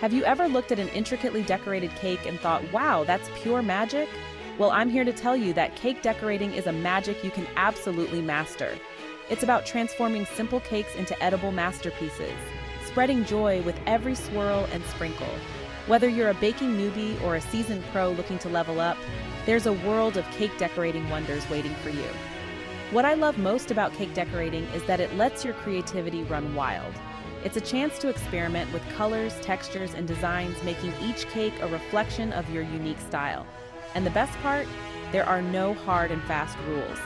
Have you ever looked at an intricately decorated cake and thought, wow, that's pure magic? Well, I'm here to tell you that cake decorating is a magic you can absolutely master. It's about transforming simple cakes into edible masterpieces, spreading joy with every swirl and sprinkle. Whether you're a baking newbie or a seasoned pro looking to level up, there's a world of cake decorating wonders waiting for you. What I love most about cake decorating is that it lets your creativity run wild. It's a chance to experiment with colors, textures, and designs, making each cake a reflection of your unique style. And the best part? There are no hard and fast rules.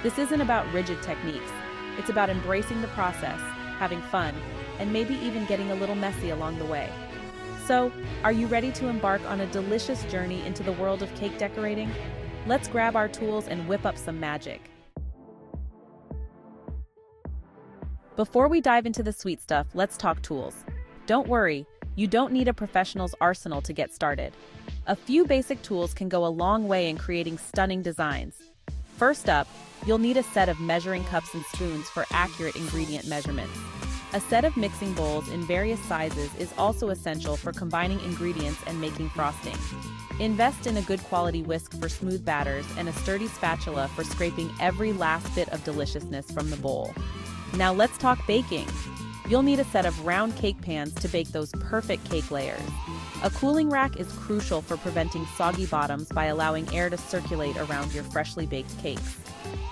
This isn't about rigid techniques. It's about embracing the process, having fun, and maybe even getting a little messy along the way. So, are you ready to embark on a delicious journey into the world of cake decorating? Let's grab our tools and whip up some magic. Before we dive into the sweet stuff, let's talk tools. Don't worry, you don't need a professional's arsenal to get started. A few basic tools can go a long way in creating stunning designs. First up, you'll need a set of measuring cups and spoons for accurate ingredient measurements. A set of mixing bowls in various sizes is also essential for combining ingredients and making frosting. Invest in a good quality whisk for smooth batters and a sturdy spatula for scraping every last bit of deliciousness from the bowl. Now let's talk baking. You'll need a set of round cake pans to bake those perfect cake layers. A cooling rack is crucial for preventing soggy bottoms by allowing air to circulate around your freshly baked cakes.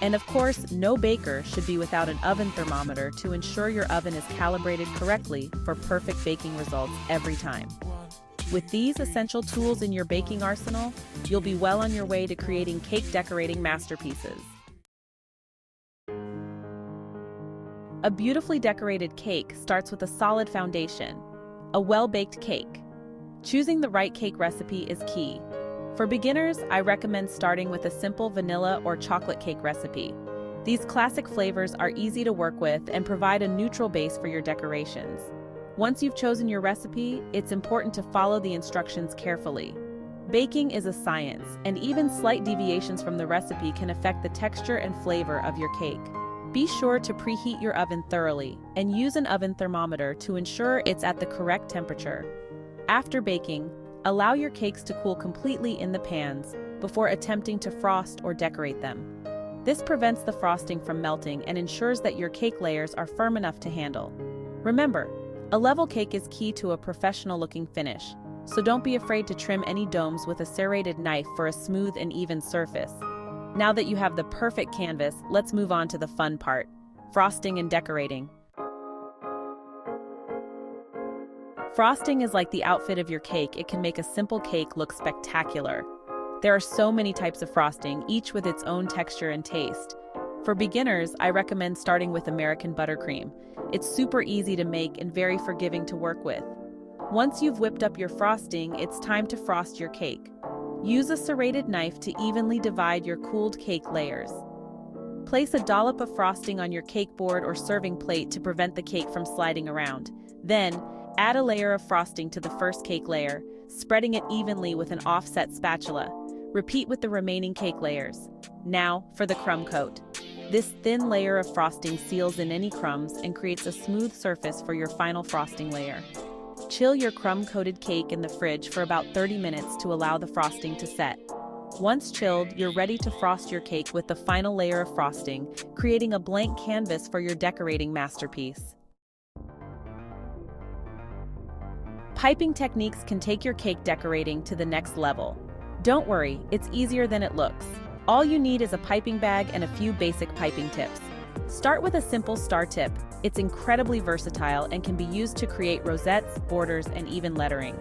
And of course, no baker should be without an oven thermometer to ensure your oven is calibrated correctly for perfect baking results every time. With these essential tools in your baking arsenal, you'll be well on your way to creating cake decorating masterpieces. A beautifully decorated cake starts with a solid foundation, a well-baked cake. Choosing the right cake recipe is key. For beginners, I recommend starting with a simple vanilla or chocolate cake recipe. These classic flavors are easy to work with and provide a neutral base for your decorations. Once you've chosen your recipe, it's important to follow the instructions carefully. Baking is a science, and even slight deviations from the recipe can affect the texture and flavor of your cake. Be sure to preheat your oven thoroughly and use an oven thermometer to ensure it's at the correct temperature. After baking, allow your cakes to cool completely in the pans before attempting to frost or decorate them. This prevents the frosting from melting and ensures that your cake layers are firm enough to handle. Remember, a level cake is key to a professional-looking finish, so don't be afraid to trim any domes with a serrated knife for a smooth and even surface. Now that you have the perfect canvas, let's move on to the fun part: frosting and decorating. Frosting is like the outfit of your cake. It can make a simple cake look spectacular. There are so many types of frosting, each with its own texture and taste. For beginners, I recommend starting with American buttercream. It's super easy to make and very forgiving to work with. Once you've whipped up your frosting, it's time to frost your cake. Use a serrated knife to evenly divide your cooled cake layers. Place a dollop of frosting on your cake board or serving plate to prevent the cake from sliding around. Then, add a layer of frosting to the first cake layer, spreading it evenly with an offset spatula. Repeat with the remaining cake layers. Now, for the crumb coat. This thin layer of frosting seals in any crumbs and creates a smooth surface for your final frosting layer. Chill your crumb-coated cake in the fridge for about 30 minutes to allow the frosting to set. Once chilled, you're ready to frost your cake with the final layer of frosting, creating a blank canvas for your decorating masterpiece. Piping techniques can take your cake decorating to the next level. Don't worry, it's easier than it looks. All you need is a piping bag and a few basic piping tips. Start with a simple star tip. It's incredibly versatile and can be used to create rosettes, borders, and even lettering.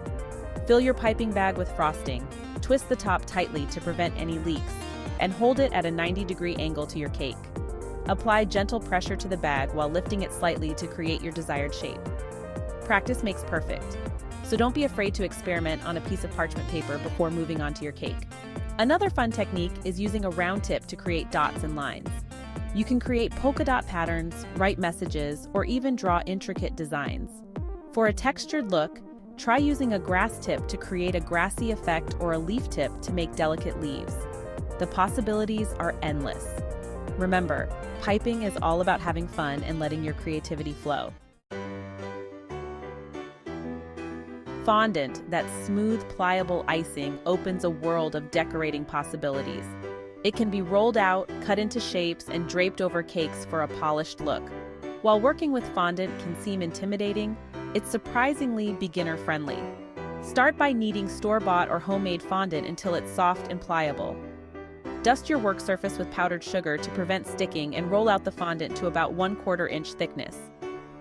Fill your piping bag with frosting. Twist the top tightly to prevent any leaks, and hold it at a 90-degree angle to your cake. Apply gentle pressure to the bag while lifting it slightly to create your desired shape. Practice makes perfect, so don't be afraid to experiment on a piece of parchment paper before moving on to your cake. Another fun technique is using a round tip to create dots and lines. You can create polka dot patterns, write messages, or even draw intricate designs. For a textured look, try using a grass tip to create a grassy effect or a leaf tip to make delicate leaves. The possibilities are endless. Remember, piping is all about having fun and letting your creativity flow. Fondant, that smooth, pliable icing, opens a world of decorating possibilities. It can be rolled out, cut into shapes, and draped over cakes for a polished look. While working with fondant can seem intimidating, it's surprisingly beginner-friendly. Start by kneading store-bought or homemade fondant until it's soft and pliable. Dust your work surface with powdered sugar to prevent sticking and roll out the fondant to about 1/4 inch thickness.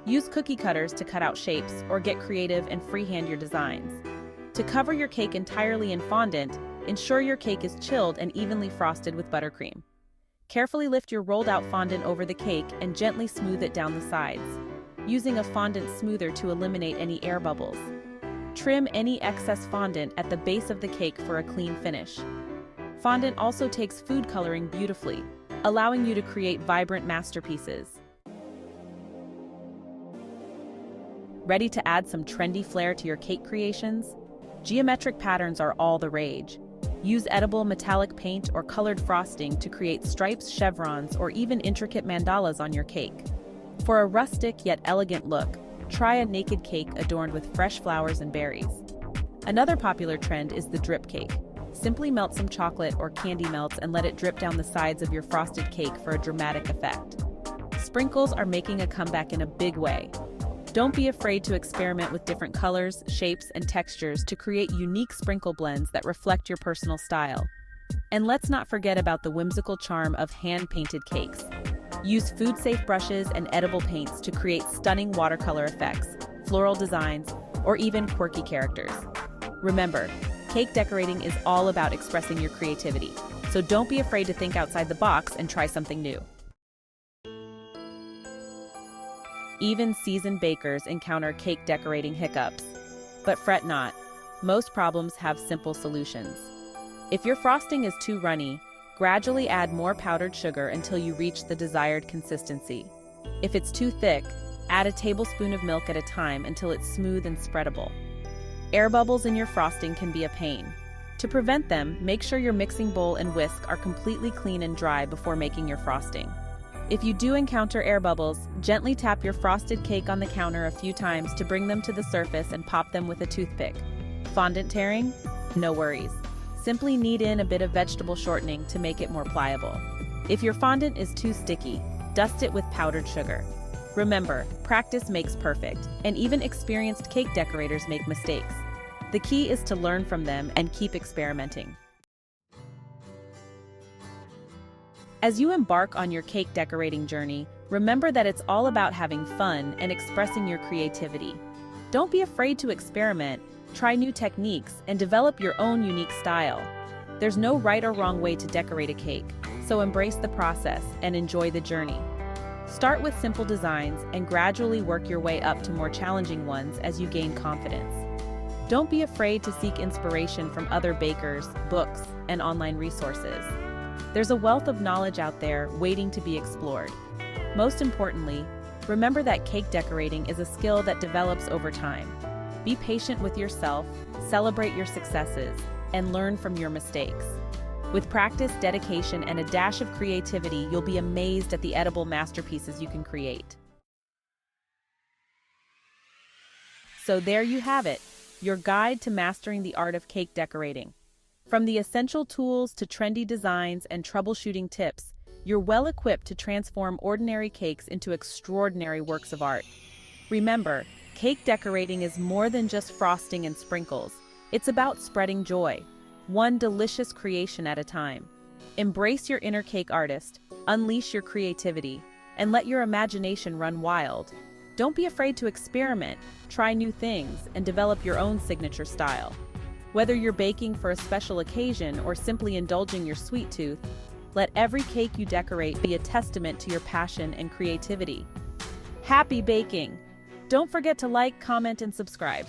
Use cookie cutters to cut out shapes or get creative and freehand your designs. To cover your cake entirely in fondant, ensure your cake is chilled and evenly frosted with buttercream. Carefully lift your rolled-out fondant over the cake and gently smooth it down the sides, using a fondant smoother to eliminate any air bubbles. Trim any excess fondant at the base of the cake for a clean finish. Fondant also takes food coloring beautifully, allowing you to create vibrant masterpieces. Ready to add some trendy flair to your cake creations? Geometric patterns are all the rage. Use edible metallic paint or colored frosting to create stripes, chevrons, or even intricate mandalas on your cake. For a rustic yet elegant look, try a naked cake adorned with fresh flowers and berries. Another popular trend is the drip cake. Simply melt some chocolate or candy melts and let it drip down the sides of your frosted cake for a dramatic effect. Sprinkles are making a comeback in a big way. Don't be afraid to experiment with different colors, shapes, and textures to create unique sprinkle blends that reflect your personal style. And let's not forget about the whimsical charm of hand-painted cakes. Use food-safe brushes and edible paints to create stunning watercolor effects, floral designs, or even quirky characters. Remember, cake decorating is all about expressing your creativity, so don't be afraid to think outside the box and try something new. Even seasoned bakers encounter cake decorating hiccups. But fret not, most problems have simple solutions. If your frosting is too runny, gradually add more powdered sugar until you reach the desired consistency. If it's too thick, add a tablespoon of milk at a time until it's smooth and spreadable. Air bubbles in your frosting can be a pain. To prevent them, make sure your mixing bowl and whisk are completely clean and dry before making your frosting. If you do encounter air bubbles, gently tap your frosted cake on the counter a few times to bring them to the surface and pop them with a toothpick. Fondant tearing? No worries. Simply knead in a bit of vegetable shortening to make it more pliable. If your fondant is too sticky, dust it with powdered sugar. Remember, practice makes perfect, and even experienced cake decorators make mistakes. The key is to learn from them and keep experimenting. As you embark on your cake decorating journey, remember that it's all about having fun and expressing your creativity. Don't be afraid to experiment, try new techniques, and develop your own unique style. There's no right or wrong way to decorate a cake, so embrace the process and enjoy the journey. Start with simple designs and gradually work your way up to more challenging ones as you gain confidence. Don't be afraid to seek inspiration from other bakers, books, and online resources. There's a wealth of knowledge out there waiting to be explored. Most importantly, remember that cake decorating is a skill that develops over time. Be patient with yourself, celebrate your successes, and learn from your mistakes. With practice, dedication, and a dash of creativity, you'll be amazed at the edible masterpieces you can create. So there you have it, your guide to mastering the art of cake decorating. From the essential tools to trendy designs and troubleshooting tips, you're well equipped to transform ordinary cakes into extraordinary works of art. Remember, cake decorating is more than just frosting and sprinkles. It's about spreading joy, one delicious creation at a time. Embrace your inner cake artist, unleash your creativity, and let your imagination run wild. Don't be afraid to experiment, try new things, and develop your own signature style. Whether you're baking for a special occasion or simply indulging your sweet tooth, let every cake you decorate be a testament to your passion and creativity. Happy baking! Don't forget to like, comment, and subscribe.